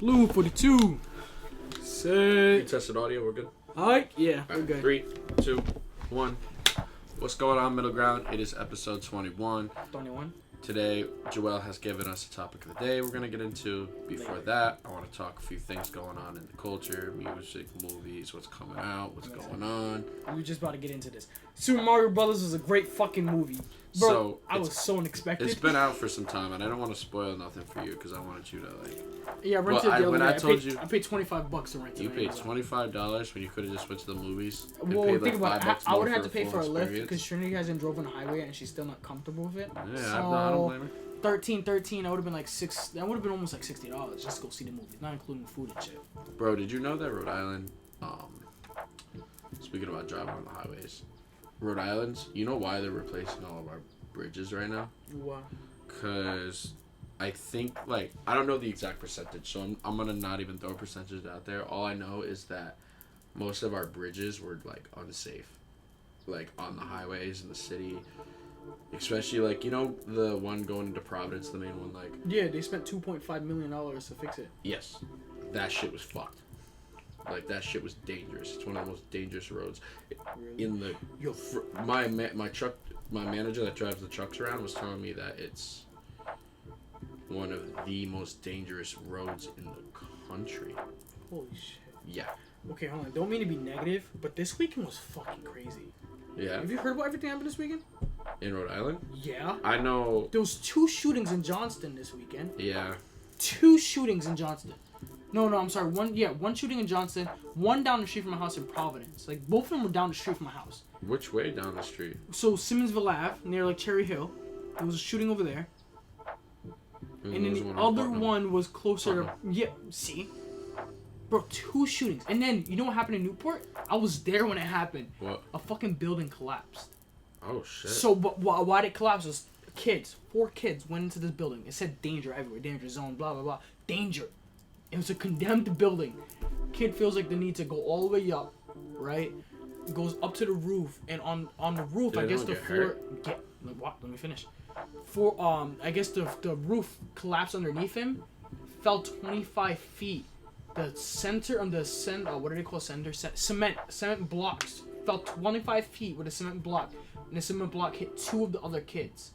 Blue 42. You tested audio, we're good? Alright, yeah, we're Alright, good. 3, 2, 1. What's going on, MiddleGround? It is episode 21. 21. Today, Joel has given us a topic of the day we're going to get into. Before that, I want to talk a few things going on in the culture, music, movies, what's coming out, what's going on. We were just about to get into this. Super Mario Brothers was a great fucking movie. Bro, So, I was so unexpected. It's been out for some time, and I don't want to spoil nothing for you because I wanted you to, Yeah, I rented it the when other I day. told you... I paid $25 to rent it. You paid $25 when you could have just went to the movies. Well, paid think about it. I would have had to pay full for a lift experience. because Trinity hasn't drove on the highway and she's still not comfortable with it. Yeah, so, I don't blame her. 13, I would have been like that would have been almost like $60 just to go see the movie, not including food and shit. Bro, did you know that Rhode Island, speaking about driving on the highways, Rhode Island's, you know why they're replacing all of our bridges right now? Why? Because I think, I don't know the exact percentage, so I'm going to not even throw percentages out there. All I know is that most of our bridges were, unsafe. On the highways in the city. Especially, the one going into Providence, the main one, Yeah, they spent $2.5 million to fix it. Yes. That shit was fucked. That shit was dangerous. It's one of the most dangerous roads. Really? In the... Yo, my manager that drives the trucks around was telling me that it's one of the most dangerous roads in the country. holy shit. Yeah. Okay, hold on. Don't mean to be negative, but this weekend was fucking crazy. Yeah. Have you heard about everything that happened this weekend? In Rhode Island? Yeah. I know. There was 2 shootings in Johnston this weekend. Yeah. 2 shootings in Johnston. No, I'm sorry. One shooting in Johnston, one down the street from my house in Providence. Both of them were down the street from my house. Which way down the street? So Simmonsville Ave, near Cherry Hill, there was a shooting over there. And then the other one was closer to... Yeah, see? Bro, 2 shootings. And then, you know what happened in Newport? I was there when it happened. What? A fucking building collapsed. Oh, shit. So, why did it collapse? Was 4 kids went into this building. It said danger everywhere, danger zone, blah, blah, blah. Danger. It was a condemned building. Kid feels like the need to go all the way up, right? Goes up to the roof, and on the roof, I guess the floor... Let me finish. I guess the roof collapsed underneath him, fell 25 feet. The center of the what do they call center? Cement blocks fell 25 feet with a cement block, and the cement block hit 2 of the other kids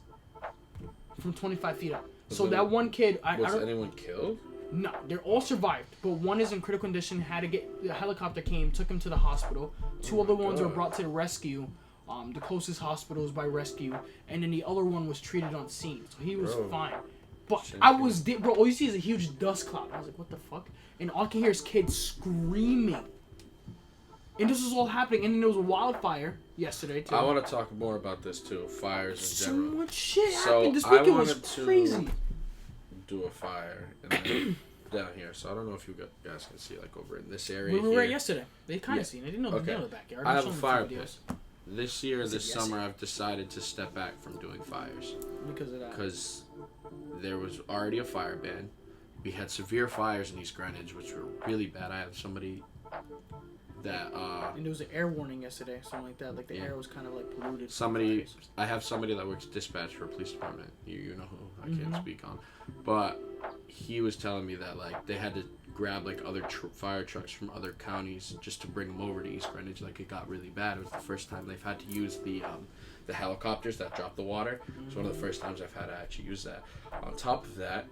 from 25 feet up. So that one kid, was anyone killed? No, they all survived, but one is in critical condition. The helicopter came, took him to the hospital. 2 other ones were brought to the rescue. The closest hospital was by rescue, and then the other one was treated on scene, so he was fine. But I was there, bro. All you see is a huge dust cloud. I was like, what the fuck? And all I can hear is kids screaming. And this was all happening, and then there was a wildfire yesterday too. I want to talk more about this too. Fires in general. So much shit happened. This weekend was crazy. Do a fire down here, so I don't know if you guys can see over in this area. We were right yesterday. They kind of seen. They didn't know the name of the backyard. I have a fire pit. This year, this summer, I've decided to step back from doing fires. Because of that. Because there was already a fire ban. We had severe fires in East Greenwich, which were really bad. I have somebody that... and there was an air warning yesterday, something like that. The air was kind of polluted. I have somebody that works dispatch for a police department. You know who I can't speak on. But he was telling me that, they had to grab, other fire trucks from other counties just to bring them over to East Greenwich. It got really bad. It was the first time they've had to use the helicopters that drop the water. It's one of the first times I've had to actually use that. On top of that,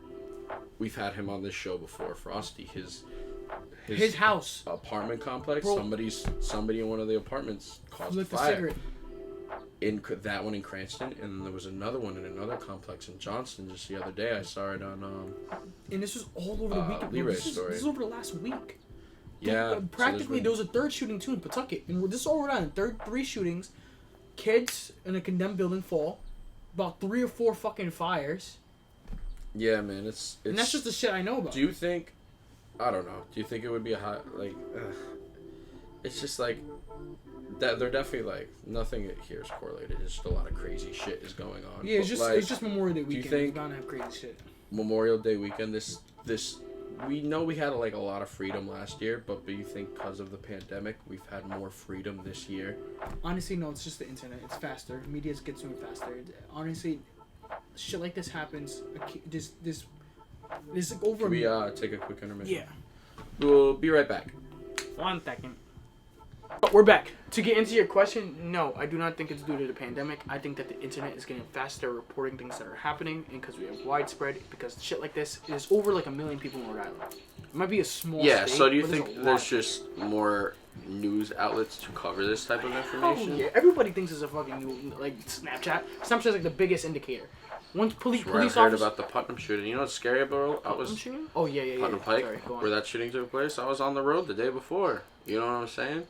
we've had him on this show before, Frosty. His house apartment complex. Bro. Somebody in one of the apartments caused a fire. Cigarette. In that one in Cranston, and then there was another one in another complex in Johnston just the other day. I saw it on and this was all over the weekend. Leroy's This is over the last week. Yeah. Practically, there was a 3rd shooting too in Pawtucket, and this is all around. 3 shootings, kids in a condemned building fall, about 3 or 4 fucking fires. Yeah, man, it's and that's just the shit I know about. Do you think? I don't know. Do you think it would be a hot it's just that they're definitely nothing here is correlated. It's just a lot of crazy shit is going on. Yeah, it's just Memorial Day weekend. Do you think it's bound to have crazy shit? Memorial Day weekend, this we know we had a lot of freedom last year, but do you think because of the pandemic we've had more freedom this year? Honestly, no. It's just the internet. It's faster. Media gets moving faster. Honestly, shit like this happens. This There's like over. Can we take a quick intermission? Yeah. We'll be right back. 1 second. We're back. To get into your question, no, I do not think it's due to the pandemic. I think that the internet is getting faster reporting things that are happening, and because we have widespread, because shit like this is over like 1 million people in Rhode Island. It might be a small Yeah, state, so do you but think there's just more news outlets to cover this type of information? Oh, yeah. Everybody thinks it's a fucking new, like Snapchat. Snapchat's like the biggest indicator. Once police I heard officers... about the Putnam shooting. You know what's scary about? Oh, yeah. Putnam Pike, Sorry, go on. where that shooting took place. I was on the road the day before. You know what I'm saying?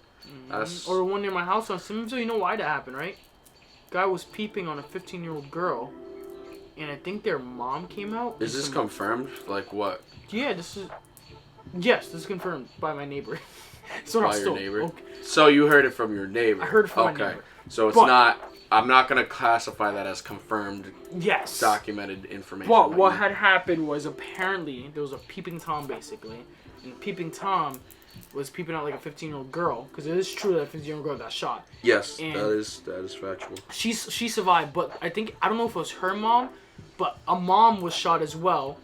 Or the one near my house on Simmonsville. You know why that happened, right? Guy was peeping on a 15-year-old girl, and I think their mom came out. Is this confirmed? Like what? Yeah, this is... Yes, this is confirmed by my neighbor. So By your neighbor? Okay. So you heard it from your neighbor? I heard it from my neighbor. So it's not... I'm not going to classify that as confirmed, documented information. Well, what had happened was apparently there was a peeping Tom, basically. And peeping Tom was peeping out like a 15-year-old girl. Because it is true that a 15-year-old girl got shot. Yes, and that is factual. She survived, but I don't know if it was her mom, but a mom was shot as well.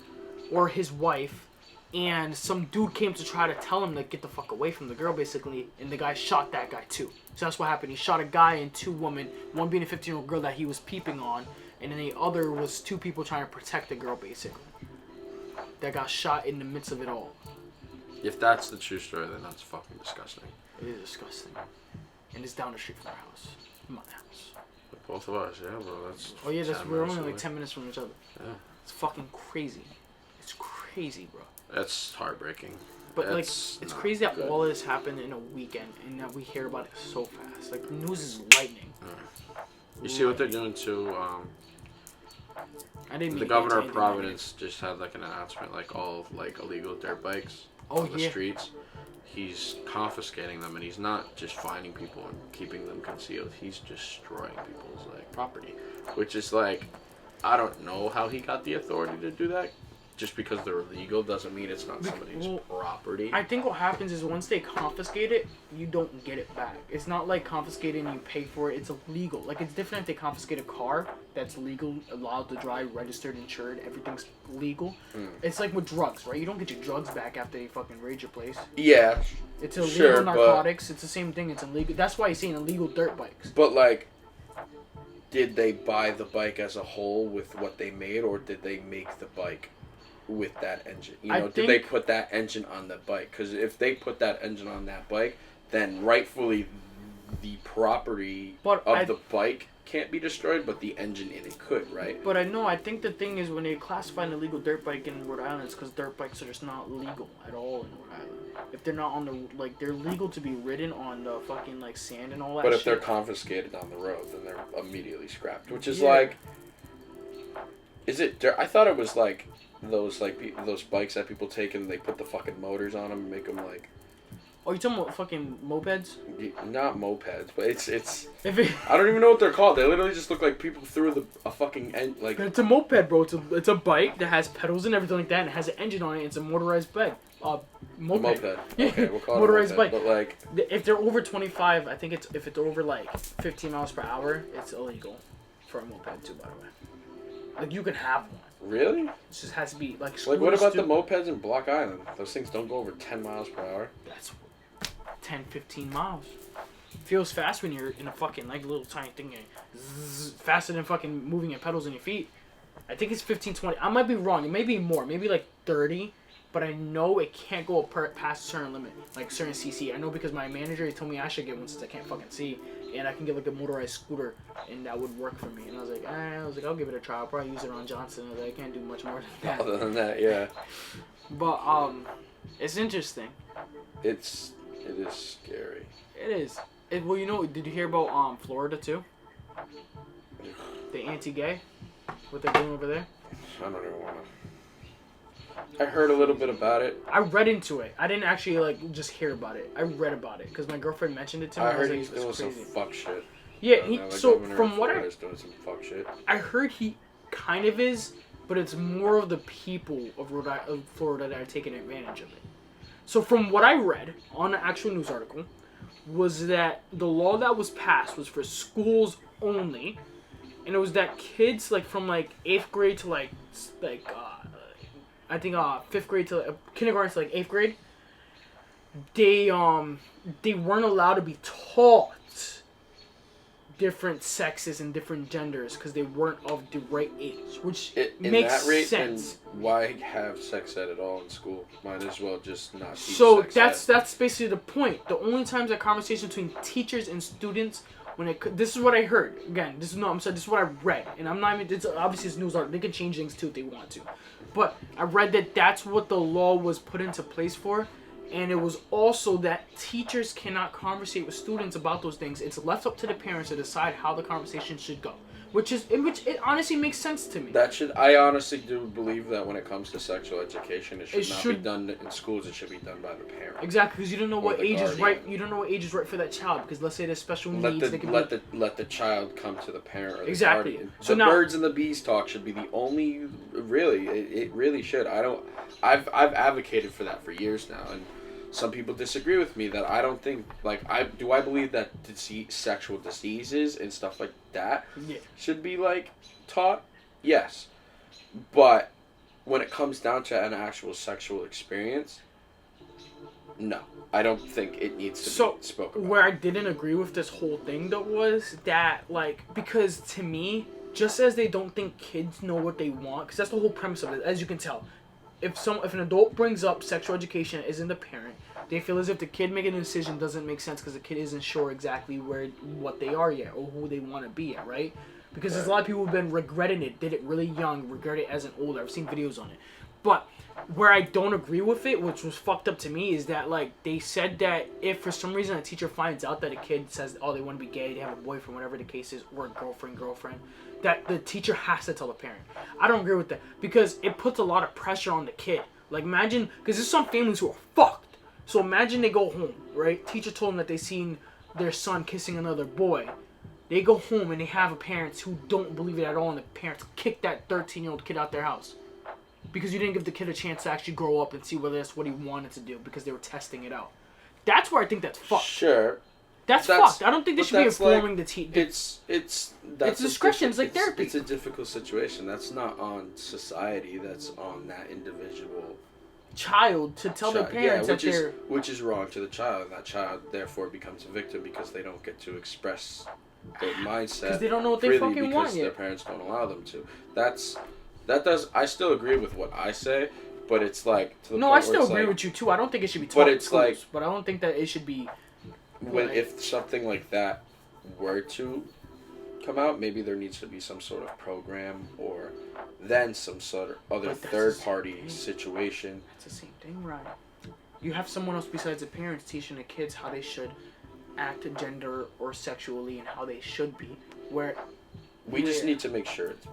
Or his wife. And some dude came to try to tell him to get the fuck away from the girl, basically. And the guy shot that guy, too. So that's what happened. He shot a guy and 2 women. One being a 15-year-old girl that he was peeping on. And then the other was 2 people trying to protect the girl, basically. That got shot in the midst of it all. If that's the true story, then that's fucking disgusting. It is disgusting. And it's down the street from our house. My house. Both of us, yeah, bro. That's oh, yeah, we're only like 10 minutes from each other. Yeah. It's fucking crazy. It's crazy, bro. That's heartbreaking. But it's crazy that all of this happened in a weekend and that we hear about it so fast. Like, the news is lightning. You see what they're doing to the governor of Providence just had like an announcement, like all like illegal dirt bikes on the streets. He's confiscating them, and he's not just finding people and keeping them concealed. He's destroying people's like property, which is like, I don't know how he got the authority to do that. Just because they're illegal doesn't mean it's not somebody's property. I think what happens is once they confiscate it, you don't get it back. It's not like confiscating and you pay for it. It's illegal. Like, it's different if they confiscate a car that's legal, allowed to drive, registered, insured, everything's legal. It's like with drugs, right? You don't get your drugs back after they fucking raid your place. Yeah. It's illegal narcotics. It's the same thing. It's illegal. That's why you're saying illegal dirt bikes. But, like, did they buy the bike as a whole with what they made, or did they make the bike with that engine? You know, did they put that engine on the bike? Because if they put that engine on that bike, then rightfully the property of the bike can't be destroyed, but the engine in it could, right? But I think the thing is when they classify an illegal dirt bike in Rhode Island, it's because dirt bikes are just not legal at all in Rhode Island. If they're not on the, like, they're legal to be ridden on the fucking, like, sand and all that shit. But if they're confiscated on the road, then they're immediately scrapped, which is like, is it dirt? I thought it was like those those bikes that people take and they put the fucking motors on them and make them like. Oh, you talking about fucking mopeds? Not mopeds, but it's. I don't even know what they're called. They literally just look like people threw a fucking like. But it's a moped, bro. It's a bike that has pedals and everything like that, and it has an engine on it. And it's a motorized bike. Moped. Moped. Okay, we'll call it motorized a moped, bike. But like, if they're over 25, I think if it's over like 15 miles per hour, it's illegal for a moped too. By the way, like you can have one. Really? It just has to be like. Like, what about the mopeds in Block Island? Those things don't go over 10 miles per hour. That's 10, 15 miles. Feels fast when you're in a fucking like little tiny thing. Faster than fucking moving your pedals in your feet. I think it's 15, 20. I might be wrong. It may be more. Maybe like 30. But I know it can't go past a certain limit. Like certain CC. I know because my manager, he told me I should get one since I can't fucking see. And I can get like a motorized scooter. And that would work for me. And I was like, I'll give it a try. I'll probably use it on Johnson. I was like, I can't do much more than that. Other than that, yeah. But, it's interesting. It is scary. It is. Well, you know, did you hear about Florida too? The anti-gay? What they're doing over there? I don't even want to. I heard a little bit about it. I read into it. I didn't actually like just hear about it. I read about it because my girlfriend mentioned it to me. I heard he's doing some fuck shit. Yeah, so from what he's doing some fuck shit. I heard he kind of is, but it's more of the people of Florida that are taking advantage of it. So from what I read on an actual news article, was that the law that was passed was for schools only, and it was that kids like from like 8th grade to like I think 5th grade to kindergarten to like 8th grade, they weren't allowed to be taught different sexes and different genders because they weren't of the right age, which makes that rate, sense. Then why have sex ed at all in school? Might as well just not teach So sex ed. that's basically the point. The only times that conversation between teachers and students, this is what I heard. Again, this is what I read, and I'm not even. It's obviously it's news article. They can change things too if they want to, but I read that that's what the law was put into place for. And it was also that teachers cannot conversate with students about those things. It's left up to the parents to decide how the conversation should go, which it honestly makes sense to me. I honestly do believe that when it comes to sexual education, it should not be done in schools. It should be done by the parent. Exactly, because you don't know what age is guardian. right. You don't know what age is right for that child. Because let's say there's special needs. Let the child come to the parent or the exactly. guardian. So the birds and the bees talk should be the only. Really, it really should. I've advocated for that for years now, and some people disagree with me that I don't think I believe that sexual diseases and stuff like that should be taught. Yes, but when it comes down to an actual sexual experience, no, I don't think it needs to be spoken about. Where I didn't agree with this whole thing though was that because to me, just as they don't think kids know what they want, because that's the whole premise of it, as you can tell. If an adult brings up sexual education isn't the parent, they feel as if the kid making a decision doesn't make sense because the kid isn't sure exactly what they are yet or who they want to be at, right? Because there's a lot of people who've been regretting it, did it really young, regret it as an older. I've seen videos on it. But where I don't agree with it, which was fucked up to me, is that they said that if for some reason a teacher finds out that a kid says, oh, they want to be gay, they have a boyfriend, whatever the case is, or a girlfriend, that the teacher has to tell the parent. I don't agree with that because it puts a lot of pressure on the kid. Imagine, because there's some families who are fucked. So imagine they go home, right? Teacher told them that they seen their son kissing another boy. They go home and they have parents who don't believe it at all, and the parents kick that 13-year-old kid out their house because you didn't give the kid a chance to actually grow up and see whether that's what he wanted to do because they were testing it out. That's where I think that's fucked. Sure. That's fucked. I don't think they should be informing the teacher. It's discretion. It's like therapy. It's a difficult situation. That's not on society. That's on that individual child to tell their parents which is wrong to the child, and that child therefore becomes a victim because they don't get to express their mindset because they don't know what they fucking want yet. Their parents don't allow them to. I still agree with what I say, but it's to the point I still agree with you too. I don't think it should be taught in schools, but I don't think that it should be. If something like that were to come out, maybe there needs to be some sort of program or then some sort of other third-party situation. It's the same thing, right? You have someone else besides the parents teaching the kids how they should act gender or sexually and how they should be. We just need to make sure it's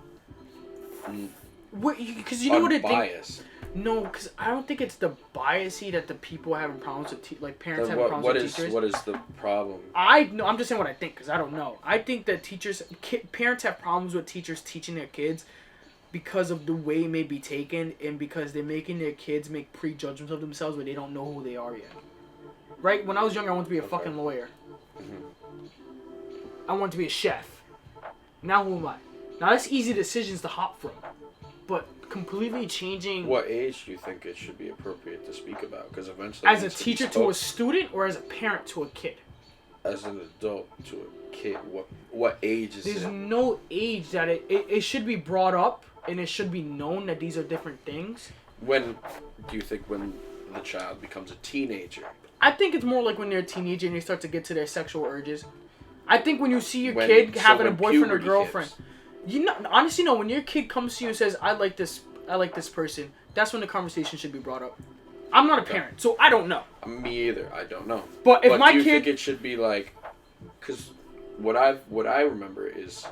because you know what it bias. No, because I don't think it's the biasy that the people are having problems with, parents having problems with teachers. What is the problem? I'm just saying what I think because I don't know. I think that parents have problems with teachers teaching their kids because of the way it may be taken and because they're making their kids make prejudgments of themselves where they don't know who they are yet. Right? When I was younger, I wanted to be a fucking lawyer. Mm-hmm. I wanted to be a chef. Now who am I? Now that's easy decisions to hop from. But completely changing... What age do you think it should be appropriate to speak about? Because eventually... As a teacher to a student or as a parent to a kid? As an adult to a kid. What age is it? There's no age that it should be brought up and it should be known that these are different things. When do you think when the child becomes a teenager? I think it's more like when they're a teenager and they start to get to their sexual urges. I think when you see your kid having a boyfriend or girlfriend... Honestly, no. When your kid comes to you and says, I like this person, that's when the conversation should be brought up. I'm not a parent, so I don't know. Me either. I don't know. But if my do you kid... think it should be because what I remember is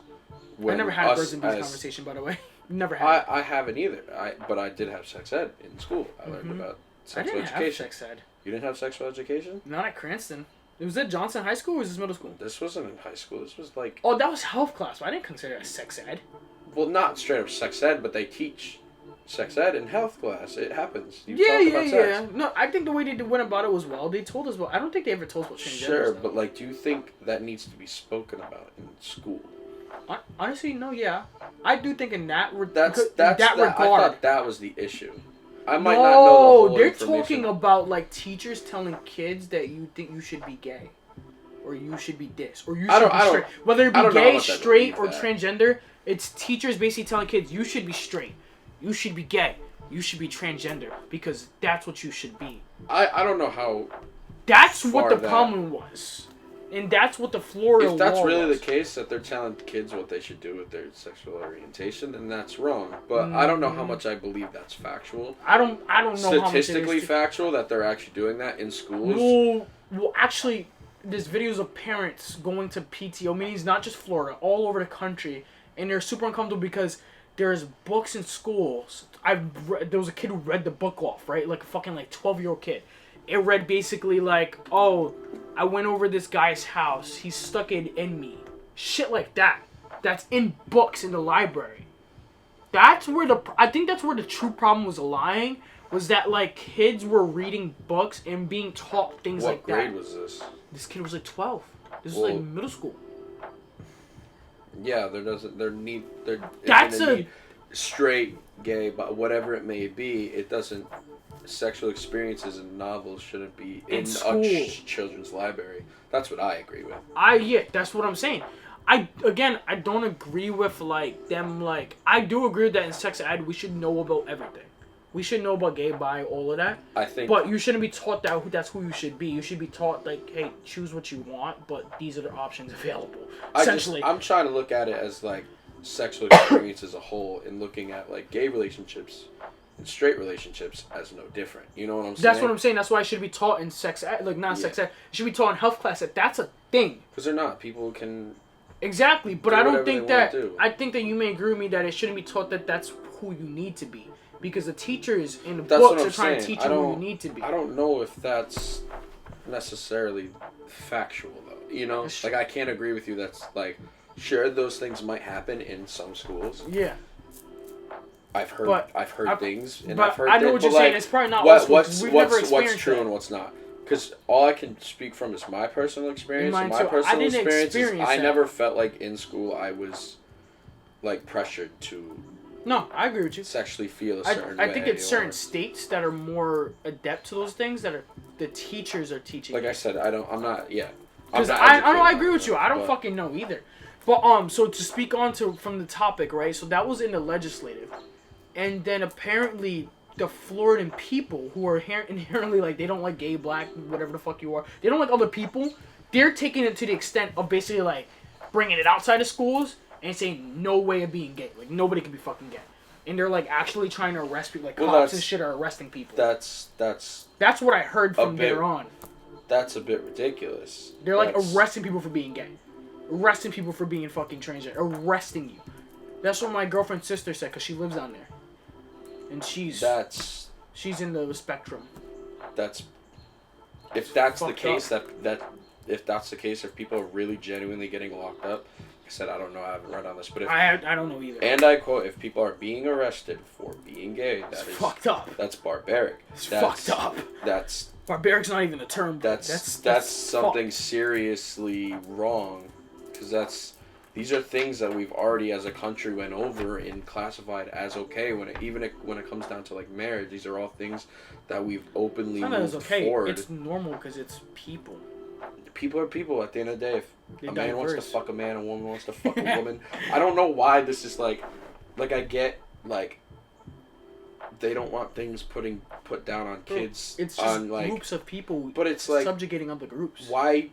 when I never had a birds and bees conversation, by the way. Never had. I haven't either. But I did have sex ed in school. I learned about sexual education. I didn't have sex ed. You didn't have sexual education? Not at Cranston. Was that Johnson High School or was this middle school? This wasn't in high school. This was Oh, that was health class. But I didn't consider it sex ed. Well, not straight up sex ed, but they teach sex ed in health class. It happens. Yeah. No, I think the way they went about it was well. They told us I don't think they ever told us about transgender. Sure, but do you think that needs to be spoken about in school? Honestly, no. Yeah, I do think in that regard. I thought that was the issue. I might not know the whole they're information. talking about like teachers telling kids that you think you should be gay, or you should be this, or you should be straight. Whether it I be don't know how gay, much I straight, or believe that. transgender, it's teachers basically telling kids you should be straight, you should be gay, you should be transgender because that's what you should be. I don't know how. That's what the that- problem was, and that's what the Florida If that's law really was. the case, that they're telling kids what they should do with their sexual orientation, then that's wrong. But I don't know how much I believe that's factual. I don't know how much Statistically it is factual that they're actually doing that in schools. Well, actually, there's videos of parents going to PTO meetings, not just Florida, all over the country, and they're super uncomfortable because there's books in schools. There was a kid who read the book off, right? Like a fucking 12-year-old kid. It read basically like, oh, I went over this guy's house. He stuck it in me. Shit like that. That's in books in the library. That's where I think that's where the true problem was lying. Was that kids were reading books and being taught things like that. What grade was this? This kid was 12. This was middle school. Yeah, that's a straight, gay, but whatever it may be, it doesn't. Sexual experiences in novels shouldn't be in a children's library. That's what I agree with. That's what I'm saying. I don't agree with them. I do agree that in sex ed we should know about everything. We should know about gay, bi, all of that. I think. But you shouldn't be taught that's who you should be. You should be taught hey, choose what you want, but these are the options available. Essentially, I'm trying to look at it as sexual experience as a whole, and looking at gay relationships and straight relationships as no different. You know what I'm saying? That's what I'm saying. That's why it should be taught in sex ed, sex ed. It should be taught in health class. That's a thing. Because they're not. People can. Exactly, but I don't think that. Do. I think that you may agree with me that it shouldn't be taught that that's who you need to be, because the teachers in the books are trying to teach you who you need to be. I don't know if that's necessarily factual though. You know, I can't agree with you. That's sure, those things might happen in some schools. Yeah. I've heard things, and but I've heard. I know what you're saying. It's probably not all schools. What's true and what's not? Because all I can speak from is my personal experience. And my personal experience is I never felt like in school I was pressured to. No, I agree with you. Sexually feel a certain way. I think it's certain states that are more adept to those things that the teachers are teaching. Like I said, I'm not. Yeah. Because I agree with you. I don't fucking know either. But so to speak on from the topic, right? So that was in the legislative. And then apparently the Floridan people who are inherently they don't like gay, black, whatever the fuck you are. They don't like other people. They're taking it to the extent of basically bringing it outside of schools and saying no way of being gay. Nobody can be fucking gay. And they're actually trying to arrest people. Cops and shit are arresting people. That's what I heard from there on. That's a bit ridiculous. They're arresting people for being gay. Arresting people for being fucking transgender. Arresting you. That's what my girlfriend's sister said because she lives down there. And she's in the spectrum. If that's the case, if that's the case, if people are really genuinely getting locked up, like I said, I don't know, I haven't read on this, but I don't know either. And I quote, if people are being arrested for being gay, that's fucked up. That's barbaric. It's fucked up. That's barbaric's not even a term. That's something seriously wrong, because these are things that we've already as a country went over and classified as okay. When it comes down to marriage, these are all things that we've openly moved forward. It's normal because it's people. People are people at the end of the day. If a man wants to fuck a man, a woman wants to fuck a woman. I don't know why this is I get they don't want things put down on kids. It's just groups of people, but it's subjugating other groups. Why?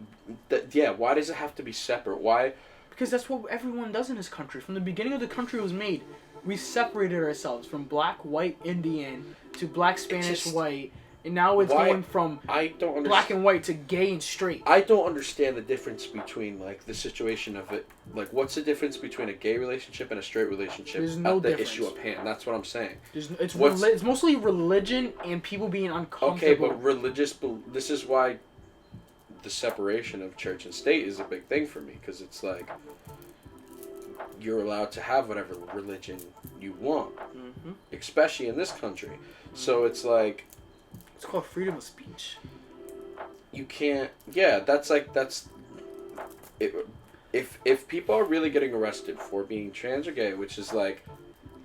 Why does it have to be separate? Why? Because that's what everyone does in this country. From the beginning of the country was made, we separated ourselves from black, white, Indian to black, Spanish, white, and now it's going from black and white to gay and straight. I don't understand the difference between the situation of it. What's the difference between a gay relationship and a straight relationship? There's no difference. Issue of hand. That's what I'm saying. It's mostly religion and people being uncomfortable. Okay, but religious. This is why the separation of church and state is a big thing for me, because it's you're allowed to have whatever religion you want, especially in this country. So it's it's called freedom of speech. You can't. Yeah, that's it. If people are really getting arrested for being trans or gay, which is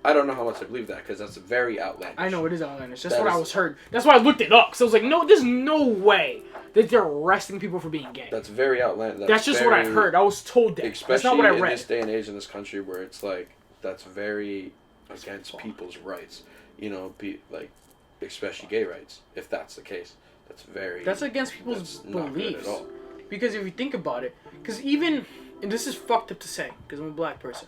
I don't know how much I believe that because that's very outlandish. I know it is outlandish. That's what I was heard. That's why I looked it up. So I was like, no, there's no way that they're arresting people for being gay. That's very outlandish. That's just what I heard. I was told that. Especially that's not what I read. in this day and age in this country where it's like that's very against people's rights. You know, especially gay rights. If that's the case, that's against people's beliefs. Not good at all. Because if you think about it, because even, and this is fucked up to say, because I'm a black person,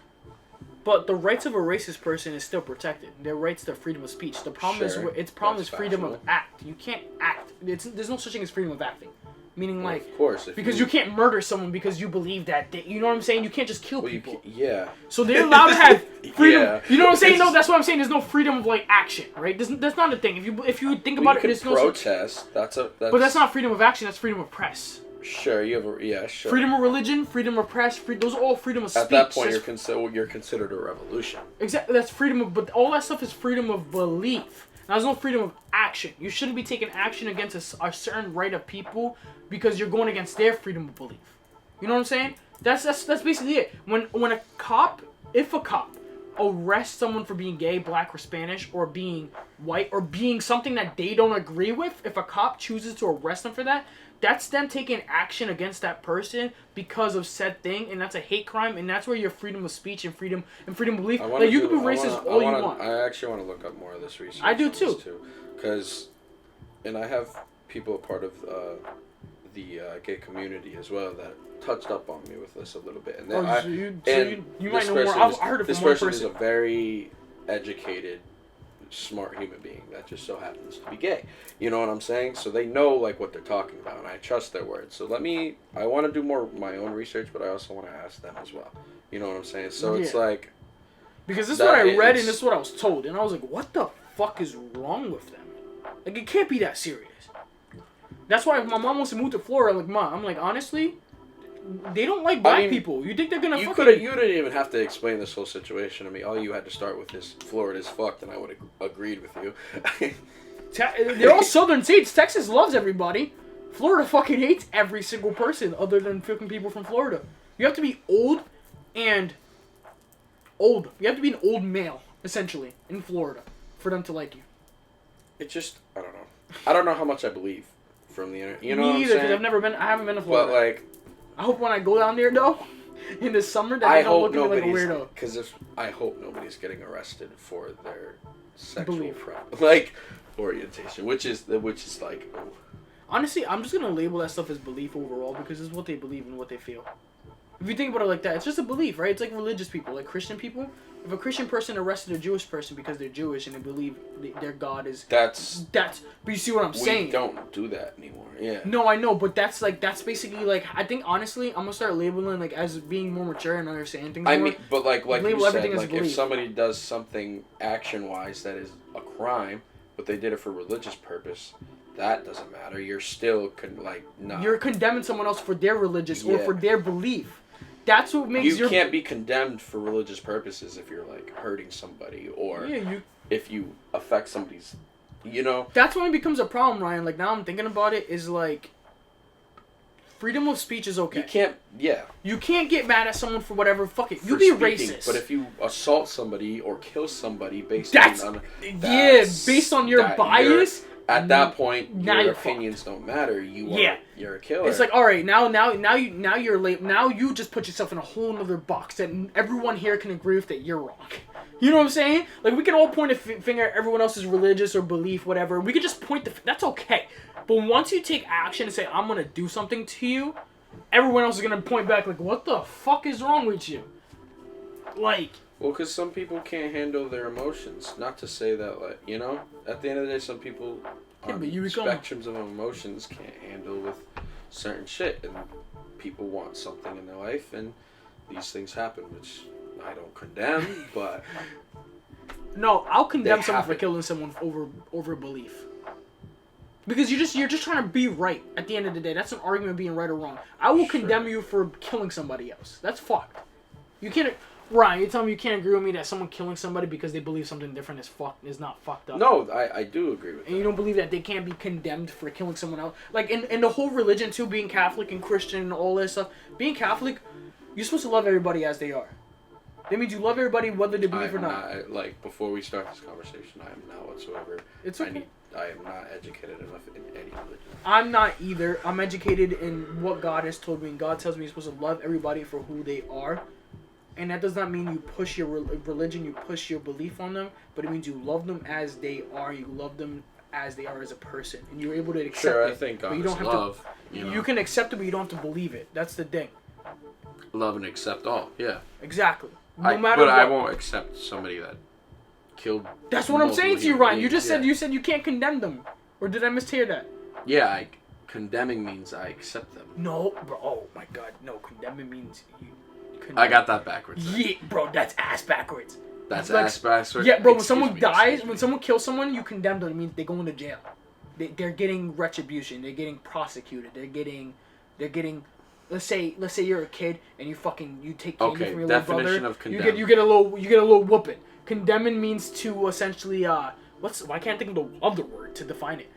but the rights of a racist person is still protected. Their rights to freedom of speech. The problem is freedom of act. You can't act. There's no such thing as freedom of acting. Meaning, like, of course, because you can't murder someone because you believe that. You know what I'm saying? You can't just kill people. Yeah. So they're allowed to have freedom. Yeah. You know what I'm saying? No, that's what I'm saying. There's no freedom of like action, right? That's not a thing. If you think about it, there's no protest. But that's not freedom of action. That's freedom of press. Sure, you have sure. Freedom of religion, freedom of press, those are all freedom of speech. At that point, you're considered a revolution. Exactly, that's freedom of, but all that stuff is freedom of belief. Now, there's no freedom of action. You shouldn't be taking action against a certain right of people because you're going against their freedom of belief. You know what I'm saying? That's basically it. When a cop, if a cop arrests someone for being gay, black, or Spanish, or being white, or being something that they don't agree with, if a cop chooses to arrest them for that, that's them taking action against that person because of said thing, and that's a hate crime, and that's where your freedom of speech and freedom of belief. Like, you can be racist all you want. I actually want to look up more of this research. I do too. And I have people a part of the gay community as well that touched up on me with this a little bit. And you might know more. I heard it from one person. This person is a very educated, smart human being that just so happens to be gay. You know what I'm saying? So they know like what they're talking about, and I trust their words. So I want to do more of my own research, but I also want to ask them as well. You know what I'm saying? So it's like, because this is what I read and this is what I was told, and I was like, what the fuck is wrong with them? Like, it can't be that serious. That's why if my mom wants to move to Florida, I'm like, honestly, they don't like black people. You think they're gonna? You didn't even have to explain this whole situation to me. All you had to start with is Florida's fucked, and I would have agreed with you. They're all southern states. Texas loves everybody. Florida fucking hates every single person other than fucking people from Florida. You have to be old. You have to be an old male, essentially, in Florida for them to like you. It just, I don't know. I don't know how much I believe from the internet. You know Me what I'm either, saying? because I haven't been to Florida. But like, I hope when I go down there though, in the summer, that they don't look at me like a weirdo. Because I hope nobody's getting arrested for their sexual belief, orientation, which is like. Oh. Honestly, I'm just gonna label that stuff as belief overall because it's what they believe and what they feel. If you think about it like that, it's just a belief, right? It's like religious people, like Christian people. If a Christian person arrested a Jewish person because they're Jewish and they believe their God is... That's... But you see what I'm saying? We don't do that anymore, yeah. No, I know, but that's basically like... I think, honestly, I'm gonna start labeling, like, as being more mature and understanding things more. I mean, but like you said, like, if somebody does something action-wise that is a crime, but they did it for religious purpose... That doesn't matter. You're still You're condemning someone else for their religious or for their belief. That's what makes you can't be condemned for religious purposes if you're like hurting somebody or if you affect somebody's, you know. That's when it becomes a problem, Ryan. Like now I'm thinking about it, is like freedom of speech is okay. You can't get mad at someone for whatever. Fuck it. You be racist. But if you assault somebody or kill somebody based on your bias. At that point, your opinions don't matter. You're a killer. It's like, all right, now you're late. Now you just put yourself in a whole other box that everyone here can agree with that you're wrong. You know what I'm saying? Like we can all point a finger at everyone else's religious or belief, whatever. We could just point that's okay. But once you take action and say, I'm gonna do something to you, everyone else is gonna point back like, what the fuck is wrong with you? Like. Well, because some people can't handle their emotions. Not to say that, like, you know, at the end of the day, some people on spectrums of emotions can't handle with certain shit. And people want something in their life, and these things happen, which I don't condemn, but... No, I'll condemn someone for killing someone over belief. Because you're just trying to be right at the end of the day. That's an argument of being right or wrong. I will condemn you for killing somebody else. That's fucked. You can't... Ryan, you're telling me you can't agree with me that someone killing somebody because they believe something different is not fucked up? No, I do agree with that. And you don't believe that they can't be condemned for killing someone else? Like, in the whole religion, too, being Catholic and Christian and all this stuff, being Catholic, you're supposed to love everybody as they are. That means you love everybody whether they believe or not. Like, before we start this conversation, I am not whatsoever. It's okay. I am not educated enough in any religion. I'm not either. I'm educated in what God has told me. And God tells me you're supposed to love everybody for who they are. And that does not mean you push your religion, you push your belief on them. But it means you love them as they are. You love them as they are as a person. And you're able to accept it. Sure, I think God is love. You can accept it, but you don't have to believe it. That's the thing. Love and accept all. Yeah. Exactly. No matter what. I won't accept somebody that killed. That's what I'm saying to you, Ryan. You just said you can't condemn them, or did I mishear that? Yeah, condemning means I accept them. No, bro. Oh my God, no. Condemning means you. I got that backwards. Yeah, bro. That's ass backwards. That's ass backwards. Yeah, bro. When someone dies, when someone kills someone, you condemn them. It means they go into jail. They're getting retribution. They're getting prosecuted. They're getting. Let's say you're a kid and you take candy from your little brother. Definition of condemn. You get a little whooping. Condemning means to essentially why can't I think of the other word to define it?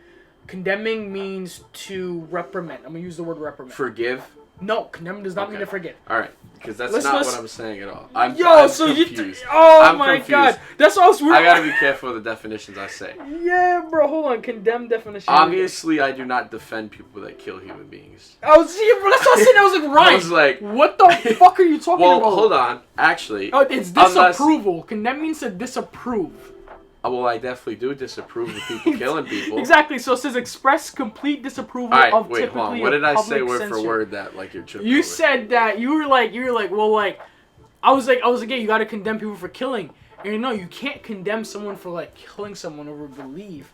Condemning means to reprimand. I'm gonna use the word reprimand. Forgive? No, condemning does not mean to forgive. All right, because that's not what I'm saying at all. I'm confused. I'm my confused. God, that's all. I gotta be careful of the definitions I say. Yeah, bro. Hold on. Condemn definition. Obviously, I do not defend people that kill human beings. Oh, see, bro. That's what I said. I was like, right. I was like, what the fuck are you talking about? Well, hold on. Actually, it's disapproval. Condemn means to disapprove. Well, I definitely do disapprove of people killing people. Exactly. So it says express complete disapproval of typically hold on. What did I say word censure. for word that you're tripping You over? said that you were like I was like yeah, you got to condemn people for killing. And you can't condemn someone for killing someone over belief.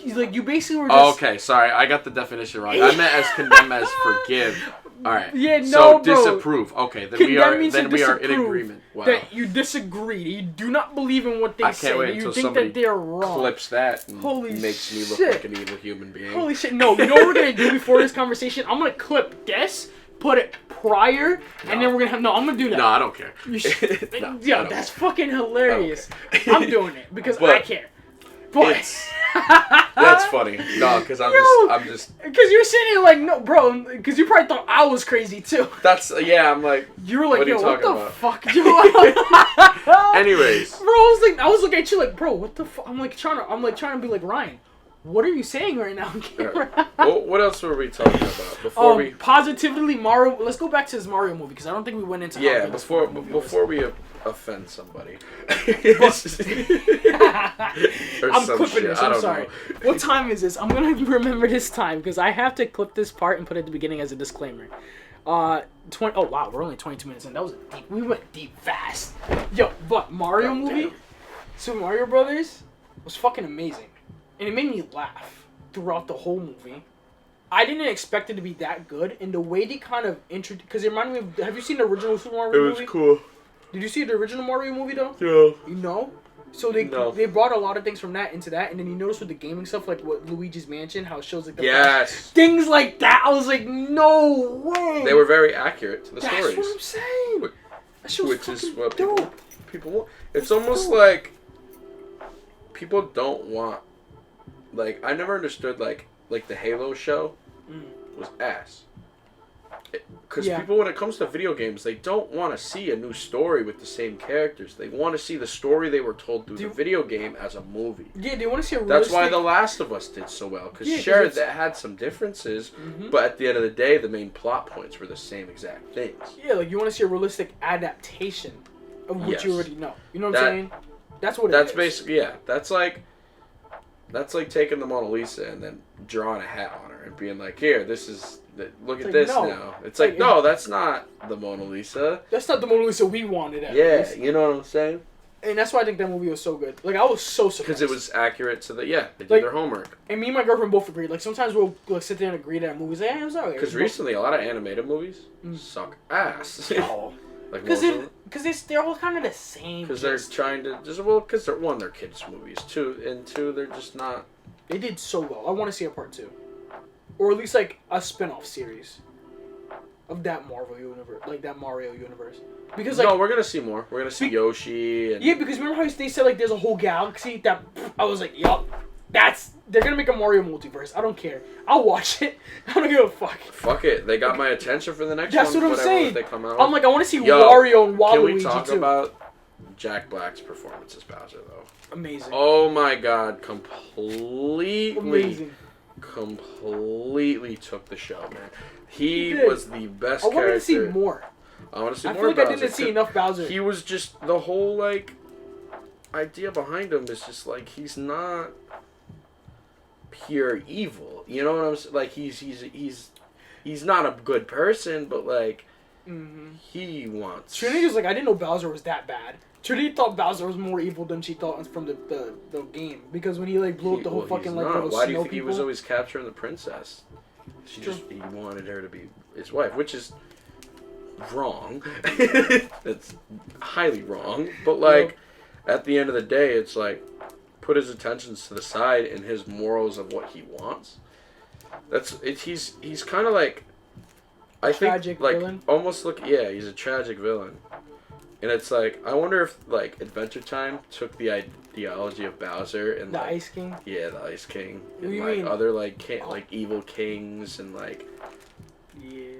You basically were just okay, sorry. I got the definition wrong. I meant as condemn as forgive. All right. Yeah, no, so bro. disapprove. Okay, then we are in agreement. Wow. That you disagree. You do not believe in what they say. I can't wait you until think somebody that they're wrong. Clips that and Holy makes me look shit. like an evil human being. Holy shit! No, you know what we're gonna do before this conversation? I'm gonna clip this, put it prior, and then we're gonna have. No, I'm gonna do that. No, I don't care. Yeah, that's fucking hilarious. I'm doing it because but I care. But that's funny. No, because I'm just. Because you're sitting here like, no, bro. Because you probably thought I was crazy too. I'm like. You were like, what yo, what the about? fuck, Joe? Anyways, bro, I was looking at you like, bro, what the fuck? I'm trying to be like, Ryan, what are you saying right now on camera? Well, what else were we talking about before we? Positively Mario. Let's go back to this Mario movie because I don't think we went into. Yeah, before we offend somebody. I'm clipping this. I'm sorry. What time is this? I'm gonna remember this time because I have to clip this part and put it at the beginning as a disclaimer. 20. Oh wow, we're only 22 minutes in. That was deep. We went deep fast. Yo, but Mario movie, Super Mario Brothers, was fucking amazing, and it made me laugh throughout the whole movie. I didn't expect it to be that good, and the way they kind of introduced, because it reminded me of. Have you seen the original Super Mario movie? It was cool. Did you see the original Mario movie though? Yeah. You know? So they brought a lot of things from that into that, and then you notice with the gaming stuff, like what Luigi's Mansion, how it shows like the things like that. I was like, no way. They were very accurate to the stories. That's what I'm saying. Which is what people want. It's almost like people don't want. Like I never understood like the Halo show was ass. Because people, when it comes to video games, they don't want to see a new story with the same characters. They want to see the story they were told through the video game as a movie. Yeah, they want to see a realistic... That's why The Last of Us did so well. Because that had some differences, but at the end of the day, the main plot points were the same exact things. Yeah, like you want to see a realistic adaptation of what you already know. You know what I'm saying? That's what it is. That's basically, That's like taking the Mona Lisa and then drawing a hat on her and being like, here, this is... Look at this now. It's like, no, that's not the Mona Lisa. That's not the Mona Lisa we wanted. At least. You know what I'm saying? And that's why I think that movie was so good. Like, I was so surprised. Because it was accurate to they did their homework. And me and my girlfriend both agreed. Like, sometimes we'll sit there and agree that movies, it was alright. Because recently, a lot of animated movies suck ass. No. Because they're all kind of the same. Because they're trying to... because they're kids' movies, too. And two, they're just not... They did so well. I want to see a part 2. Or at least, like, a spin-off series of that Marvel universe, like, that Mario universe. Because, like... No, we're going to see more. We're going to see Yoshi and... Yeah, because remember how they said, like, there's a whole galaxy that... I was like, yup. They're gonna make a Mario multiverse. I don't care. I'll watch it. I don't give a fuck. Fuck it. They got my attention for the next That's one. what I'm saying. They come out. I'm like, I want to see Wario and Waluigi Can we talk too. about Jack Black's performance as Bowser though? Amazing. Oh my god, completely took the show, man. He was the best character. I wanted to see more. I want to see more. I feel like Bowser. I didn't see enough Bowser. He was just the whole like idea behind him is just like he's not pure evil. You know what I'm saying? Like he's not a good person, but like he wants. Trinity was like, I didn't know Bowser was that bad. Trinity thought Bowser was more evil than she thought from the game, because when he like blew up the whole fucking like little Why do you snow think people, he was always capturing the princess? He wanted her to be his wife, which is wrong. That's highly wrong. But like at the end of the day, it's like put his intentions to the side and his morals of what he wants. He's kind of like tragic villain. Almost he's a tragic villain. And it's like, I wonder if, like, Adventure Time took the ideology of Bowser and, the like... Ice King? Yeah, the Ice King. What And, do you like, mean? other, like, like, evil kings and, like... Yeah.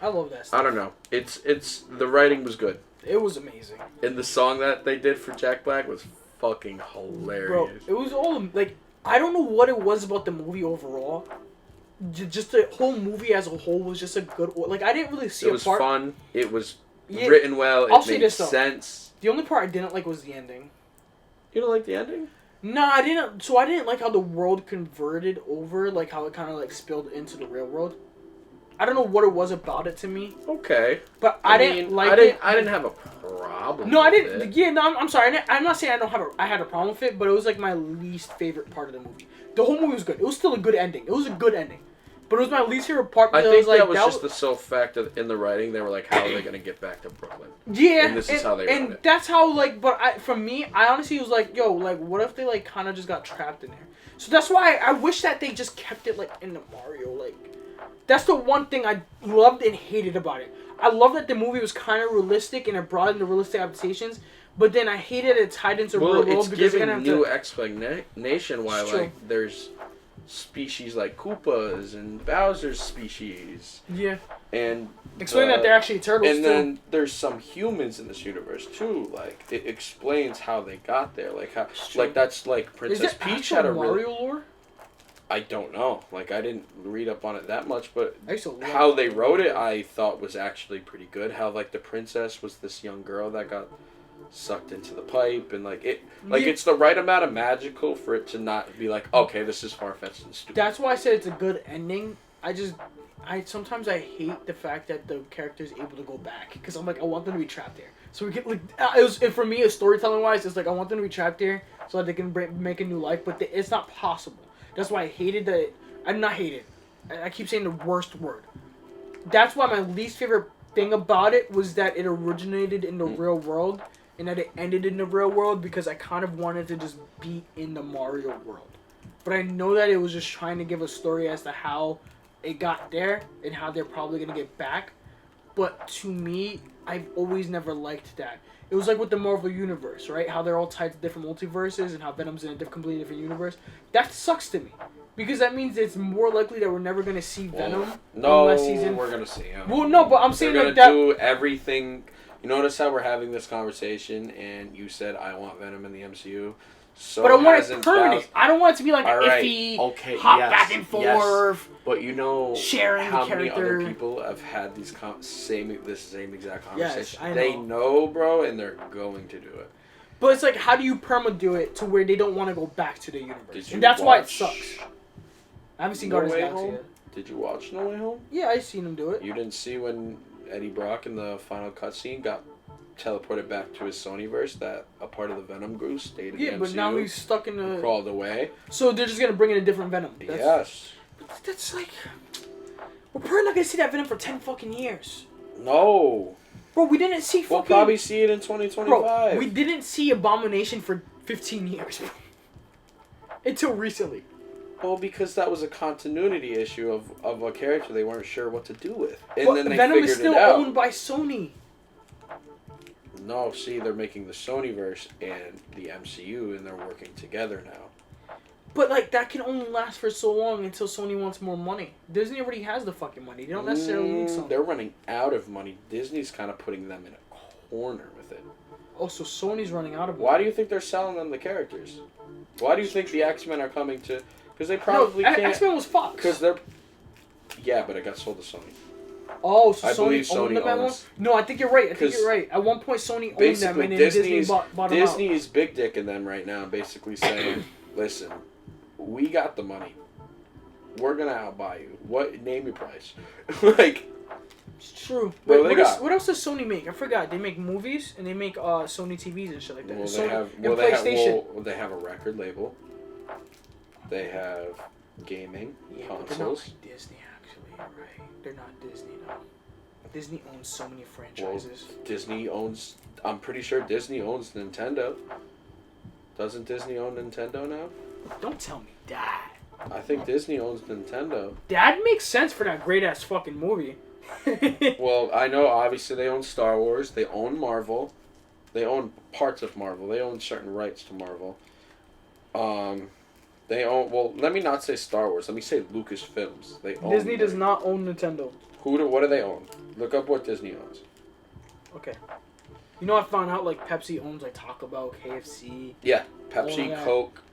I love that stuff. I don't know. It's... The writing was good. It was amazing. And the song that they did for Jack Black was fucking hilarious. Bro, it was all, like... I don't know what it was about the movie overall. Just the whole movie as a whole was just a good... Like, I didn't really see it was fun. It was written well. I'll It say made this, though. sense. The only part I didn't like was the ending. You don't like the ending? No, I didn't. So I didn't like how the world converted over, like how it kind of like spilled into the real world. I don't know what it was about it to me. Okay. But I didn't like it. I didn't have a problem. No, I with didn't. It. Yeah, no, I'm sorry. I'm not saying I had a problem with it, but it was like my least favorite part of the movie. The whole movie was good. It was still a good ending. It was a good ending. But it was my least favorite part because I think that was just the sole fact of in the writing. They were like, how are they going to get back to Brooklyn? Yeah. And this is how they wrote it. That's how, like, but for me, I honestly was like, yo, like, what if they, like, kind of just got trapped in there? So that's why I wish that they just kept it, like, in the Mario, like, that's the one thing I loved and hated about it. I love that the movie was kind of realistic and it brought in the realistic adaptations, but then I hated it tied into real world it's because giving they're going to new explanation why, It's like, there's species like Koopas and Bowser's species. Yeah. And explain that they're actually turtles, and then there's some humans in this universe too. Like it explains how they got there. Like how, like that's like Princess Peach had a Mario lore. I don't know. Like I didn't read up on it that much, but I used to love how they wrote it, I thought was actually pretty good. How like the princess was this young girl that got sucked into the pipe, and like it's the right amount of magical for it to not be like, okay, this is far-fetched and stupid. That's why I said it's a good ending. Sometimes I hate the fact that the character is able to go back, because I'm like, I want them to be trapped there. So we get like for me, storytelling wise, it's like I want them to be trapped there so that they can make a new life, but it's not possible. That's why I hated that. I'm not hated. I keep saying the worst word. That's why my least favorite thing about it was that it originated in the real world. And that it ended in the real world, because I kind of wanted to just be in the Mario world. But I know that it was just trying to give a story as to how it got there and how they're probably going to get back. But to me, I've always never liked that. It was like with the Marvel Universe, right? How they're all tied to different multiverses and how Venom's in a completely different universe. That sucks to me. Because that means it's more likely that we're never going to see Venom unless he's in... we're going to see him. Well, no, but I'm saying they're like gonna that... do everything... You notice how we're having this conversation, and you said, I want Venom in the MCU. So but I want it permanent. I don't want it to be like iffy, hop back and forth. Yes. But you know sharing how the character. many other people have had these same exact conversation. Yes, I know. They know, bro, and they're going to do it. But it's like, how do you perma do it to where they don't want to go back to the universe? And that's why it sucks. I haven't seen Guardians of the Galaxy yet. Did you watch No Way Home? Yeah, I've seen him do it. You didn't see when Eddie Brock in the final cutscene got teleported back to his Sonyverse, that a part of the Venom group stayed in the MCU. Yeah, but now he's stuck in the... Crawled away. So they're just going to bring in a different Venom. Yes. But that's like... We're probably not going to see that Venom for 10 fucking years. No. Bro, we didn't see fucking... We'll probably see it in 2025. Bro, we didn't see Abomination for 15 years. Until recently. Well, because that was a continuity issue of a character they weren't sure what to do with. And but then they Venom figured is still it out. owned by Sony. No, see, they're making the Sonyverse and the MCU, and they're working together now. But like that can only last for so long until Sony wants more money. Disney already has the fucking money. They don't necessarily need Sony. They're running out of money. Disney's kind of putting them in a corner with it. Oh, so Sony's running out of money. Why do you think they're selling them the characters? Why do you think the X-Men are coming to... Because they probably can't... X-Men was Fox. Because they're... Yeah, but it got sold to Sony. Oh, so I believe Sony owned them at one? owns... No, I think you're right. At one point, Sony owned them, and then Disney bought them out. Disney's big dick in them right now, basically saying, listen, we got the money. We're going to outbuy you. Name your price. Like... It's true. What What else does Sony make? I forgot. They make movies, and they make Sony TVs and shit like that. They have a record label. They have gaming consoles. They're not like Disney, actually. Right? They're not Disney, no. Disney owns so many franchises. Well, Disney owns... I'm pretty sure Disney owns Nintendo. Doesn't Disney own Nintendo now? Don't tell me that. I think Disney owns Nintendo. That makes sense for that great-ass fucking movie. Well, I know obviously they own Star Wars, they own Marvel, they own parts of Marvel, they own certain rights to Marvel. They own, well, let me not say Star Wars, let me say Lucasfilms. They own Disney does not own Nintendo. What do they own? Look up what Disney owns. Okay. You know, I found out like Pepsi owns like Taco Bell, KFC. Yeah, Pepsi,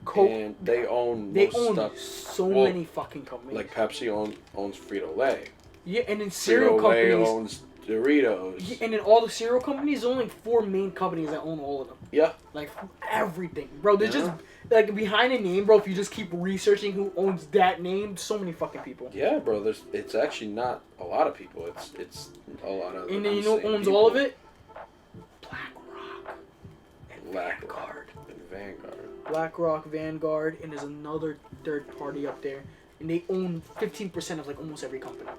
Coke, and they own stuff. So many fucking companies. Like Pepsi owns Frito-Lay. Yeah, and then cereal Frito-Lay companies owns Doritos. Yeah, and then all the cereal companies, there's only 4 main companies that own all of them. Yeah. Like everything, bro. There's just like behind a name, bro. If you just keep researching who owns that name, so many fucking people. Yeah, bro. It's actually not a lot of people. It's a lot of. And then you know who owns all of it? BlackRock and Vanguard. BlackRock, Vanguard, and there's another third party up there, and they own 15% of like almost every company.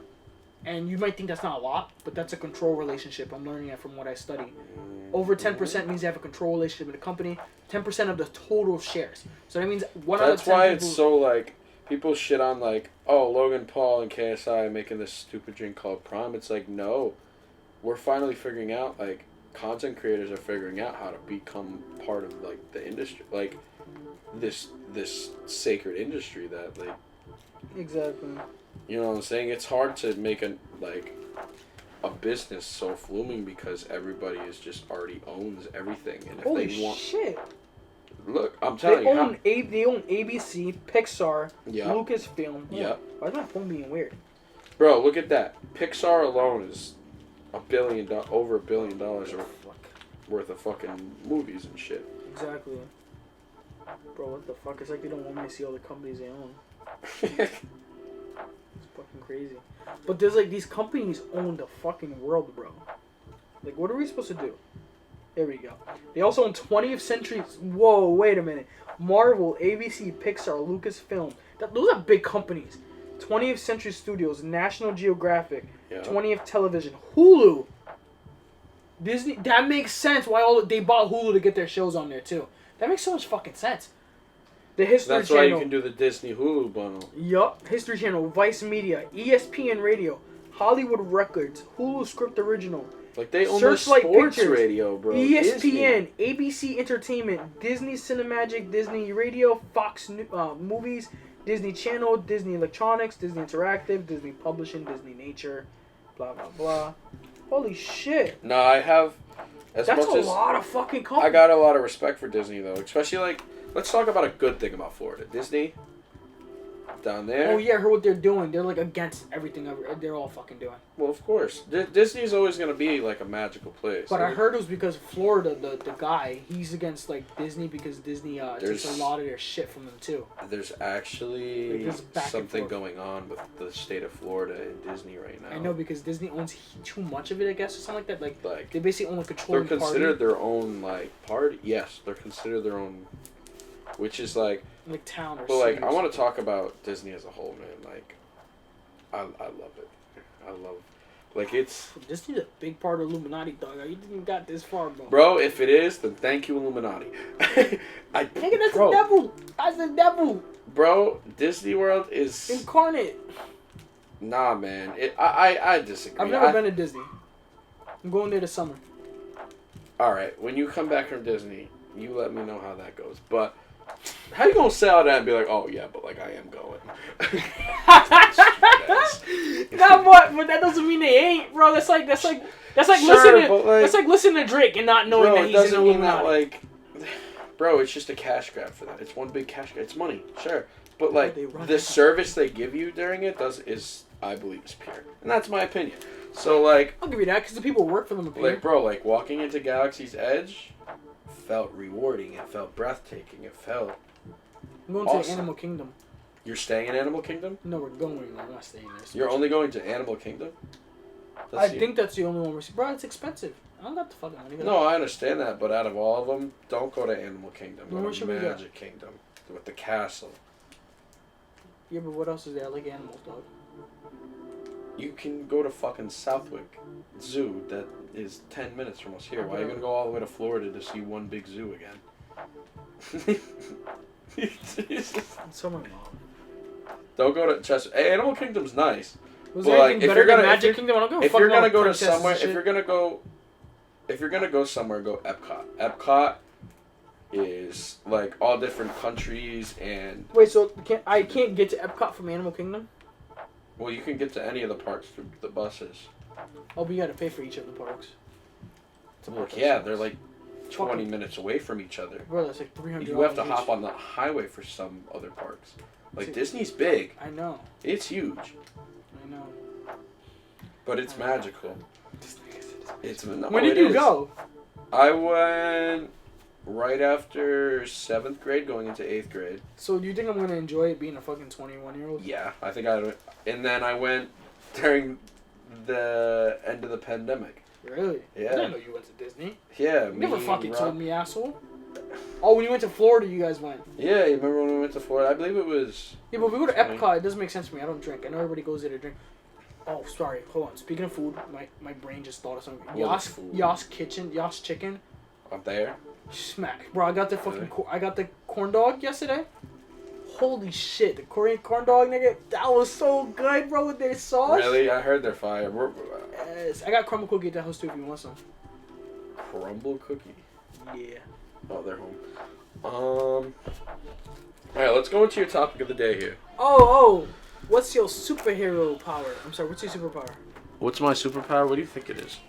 And you might think that's not a lot, but that's a control relationship. I'm learning that from what I study. Over 10% means you have a control relationship with a company. 10% of the total shares. So that means one out of 10 That's why it's so like people shit on like, oh, Logan Paul and KSI making this stupid drink called Prime. It's like, no, we're finally figuring out, like, content creators are figuring out how to become part of like the industry, like this sacred industry that like. Exactly. You know what I'm saying? It's hard to make a business so flooming because everybody is just already owns everything, and if Holy they want, shit! Look, I'm telling you, they own ABC, Pixar, yeah, Lucasfilm. Yeah. Why is my phone being weird? Bro, look at that. Pixar alone is over $1 billion worth of fucking movies and shit. Exactly. Bro, what the fuck? It's like they don't want me to see all the companies they own. It's fucking crazy. But there's like these companies own the fucking world, bro. Like, what are we supposed to do? There we go. They also own 20th Century. Whoa, wait a minute. Marvel, ABC, Pixar, Lucasfilm. Those are big companies. 20th Century Studios, National Geographic, Yeah. 20th Television, Hulu. Disney. That makes sense. Why they bought Hulu to get their shows on there too. That makes so much fucking sense. The History That's Channel. why you can do the Disney Hulu bundle. Yup. History Channel, Vice Media, ESPN Radio, Hollywood Records, Hulu Script Original. Like, they own Searchlight the sports Pictures, radio, bro. ESPN, ABC Entertainment, Disney Cinemagic, Disney Radio, Fox Movies, Disney Channel, Disney Electronics, Disney Interactive, Disney Publishing, Disney Nature, blah, blah, blah. Holy shit. No, I have... That's a lot of fucking companies. I got a lot of respect for Disney, though. Especially, like... Let's talk about a good thing about Florida. Disney... Down there. Oh yeah, I heard what they're doing. They're like against everything they're all fucking doing. Well, of course. Disney's always going to be like a magical place. But I heard it was because Florida, the guy, he's against like Disney because Disney takes a lot of their shit from them too. There's actually like, something going on with the state of Florida and Disney right now. I know, because Disney owns too much of it, I guess, or something like that. Like they basically own a controlling party. They're considered party. their own like party. Yes, they're considered their own, which is like town or. But like, I want to talk about Disney as a whole, man. Like, I love it. I love, like, it's Disney's a big part of Illuminati, dog. You didn't got this far, bro. Bro, if it is, then thank you, Illuminati. Nigga, that's the devil. That's the devil. Bro, Disney World is incarnate. Nah, man. I disagree. I've never been to Disney. I'm going there this summer. All right, when you come back from Disney, you let me know how that goes. But how you gonna say all that and be like, oh yeah, but like I am going? Nah, but that doesn't mean they ain't, bro. That's like Sure, listening to Drake and not knowing that he's in the Illuminati. Like, bro, it's just a cash grab for them. It's one big cash grab. It's money, sure, but like the service they give you during it is I believe is pure, and that's my opinion. So like, I'll give you that because the people who work for them appear. Like, bro, like walking into Galaxy's Edge felt rewarding. It felt breathtaking. It felt. I'm going to the Animal Kingdom. You're staying in Animal Kingdom? No, we're going. I'm not staying there. You're only going to Animal Kingdom? I think that's the only one we're seeing. Bro, it's expensive. I don't got the fucking money. No, I understand that, but out of all of them, don't go to Animal Kingdom. Go Where to should we go? Magic Kingdom with the castle. Yeah, but what else is there? I like animals, dog. You can go to fucking Southwick Zoo that is 10 minutes from us here. Why are you going to go all the way to Florida to see one big zoo again? So my mom. Don't go to Chester. Hey, Animal Kingdom's nice. Was there anything better than Magic Kingdom? I don't give a if fuck you're gonna about go to princesses somewhere, and shit. if you're gonna go somewhere, go Epcot. Epcot is like all different countries and. Wait, so I can't get to Epcot from Animal Kingdom? Well, you can get to any of the parks through the buses. Oh, but you gotta pay for each of the parks. Look, yeah, they're like 20 minutes away from each other. Bro, that's like $300. You have to hop on the highway for some other parks. Like Disney's big. I know. It's huge. I know. But it's magical. When did you go? I went right after 7th grade, going into 8th grade. So do you think I'm gonna enjoy it being a fucking 21-year-old? Yeah, I think I would. And then I went during the end of the pandemic. Really? Yeah. I didn't know you went to Disney. Yeah. You never fucking told me, asshole. Oh, when you went to Florida, you guys went. Yeah, you remember when we went to Florida? I believe it was. Yeah, but if we go to Epcot, it doesn't make sense to me. I don't drink. I know everybody goes there to drink. Oh, sorry. Hold on. Speaking of food, my brain just thought of something. Yas Chicken. Up there. Smack, bro. I got the fucking. I got the corn dog yesterday. Holy shit, the Korean corn dog, nigga. That was so good, bro, with their sauce. Really? I heard they're fire. Yes. I got crumble cookie at the house too if you want some. Crumble cookie? Yeah. Oh, they're home. Alright, let's go into your topic of the day here. Oh. What's your superhero power? I'm sorry, what's your superpower? What's my superpower? What do you think it is?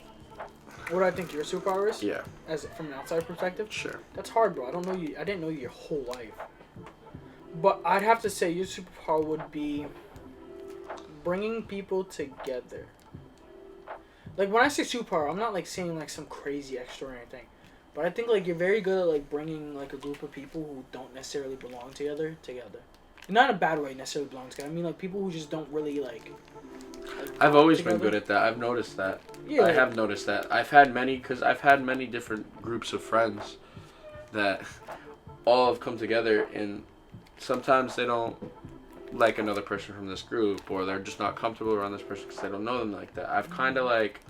What do I think your superpower is? Yeah. As from an outside perspective? Sure. That's hard, bro. I don't know you. I didn't know you your whole life. But I'd have to say your superpower would be bringing people together. Like when I say superpower, I'm not like saying like some crazy extra or anything. But I think like you're very good at like bringing like a group of people who don't necessarily belong together. Not in a bad way necessarily belong together. I mean like people who just don't really like I've always been good at that. I've noticed that. Yeah. I have noticed that. I've had many different groups of friends that all have come together, and sometimes they don't like another person from this group, or they're just not comfortable around this person because they don't know them like that. I've kind of like...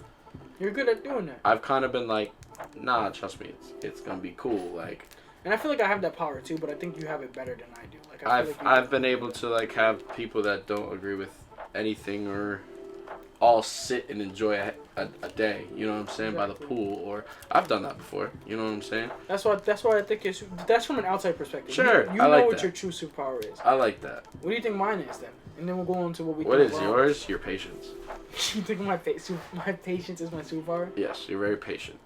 You're good at doing that. I've kind of been like, nah, trust me, it's gonna be cool, like... And I feel like I have that power too, but I think you have it better than I do. Like I've been able to like have people that don't agree with anything or all sit and enjoy a day, you know what I'm saying, exactly. By the pool, or I've done that before, you know what I'm saying. That's why I think that's from an outside perspective. Sure, you know like what your true superpower is. I like that. What do you think mine is then? And then we'll go on to what we. What is yours? Your patience. You think my patience is my superpower? Yes, you're very patient.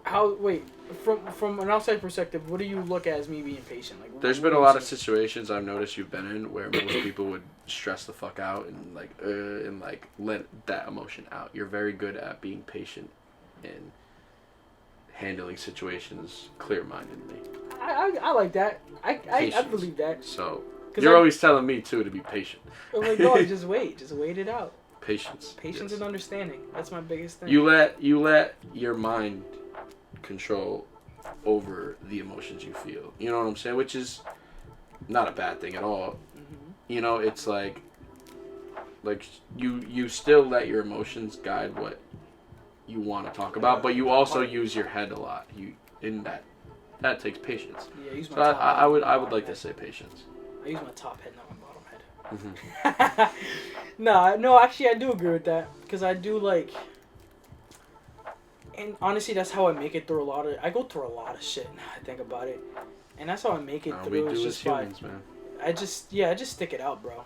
From an outside perspective, what do you look at as me being patient? Like, there's been a lot of situations I've noticed you've been in where most people would stress the fuck out and like let that emotion out. You're very good at being patient and handling situations clear-mindedly. I like that. I believe that. So you're always telling me too to be patient. I'm like, no, just wait it out. Patience and understanding. That's my biggest thing. You let your mind control over the emotions you feel. You know what I'm saying? Which is not a bad thing at all. Mm-hmm. You know, it's like you still let your emotions guide what you want to talk about, but you also use your head a lot. That takes patience. Yeah, use my so top I would like to say patience. I use my top head, not my bottom head. Mm-hmm. No, actually I do agree with that because I do like. And honestly, that's how I make it through I go through a lot of shit now I think about it. And that's how I make it through. We do as humans, man. I just stick it out, bro.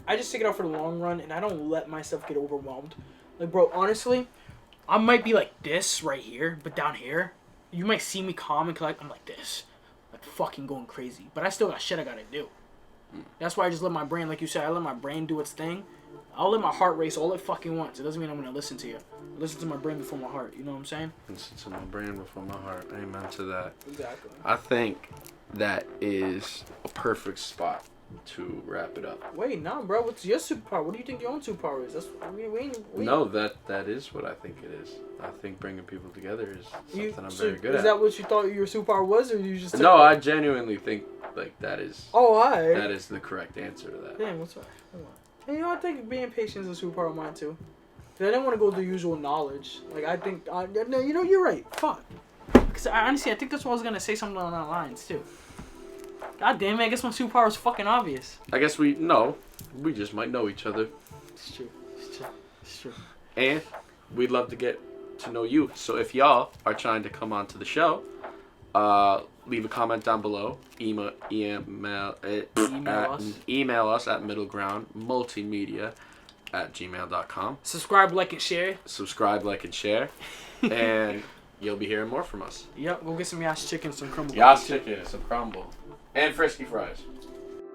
I just stick it out for the long run, and I don't let myself get overwhelmed. Like, bro, honestly, I might be like this right here, but down here, you might see me calm and collect. I'm like this, like fucking going crazy. But I still got shit I gotta do. That's why I just let my brain, like you said, I let my brain do its thing. I'll let my heart race all it fucking wants. It doesn't mean I'm gonna listen to you. I listen to my brain before my heart. You know what I'm saying? Listen to my brain before my heart. Amen to that. Exactly. I think that is a perfect spot to wrap it up. Wait, nah, bro. What's your superpower? What do you think your own superpower is? That's No, that is what I think it is. I think bringing people together is something I'm very good at. Is that what you thought your superpower was, or you just? No, I genuinely think like that is. Oh, alright. That is the correct answer to that. Damn, what's up? Hey, you know, I think being patient is a superpower of mine too. I didn't want to go the usual knowledge. Like I think, no, you know, you're right. Fuck. Because honestly, I think that's what I was gonna say something along that lines too. God damn it! I guess my superpower is fucking obvious. I guess we just might know each other. It's true. It's true. It's true. And we'd love to get to know you. So if y'all are trying to come on to the show, leave a comment down below. Email us at middlegroundmultimedia@gmail.com. Subscribe, like, and share. And you'll be hearing more from us. Yep, we'll get some Yas chicken, some crumble. Yas chicken, some crumble, and frisky fries.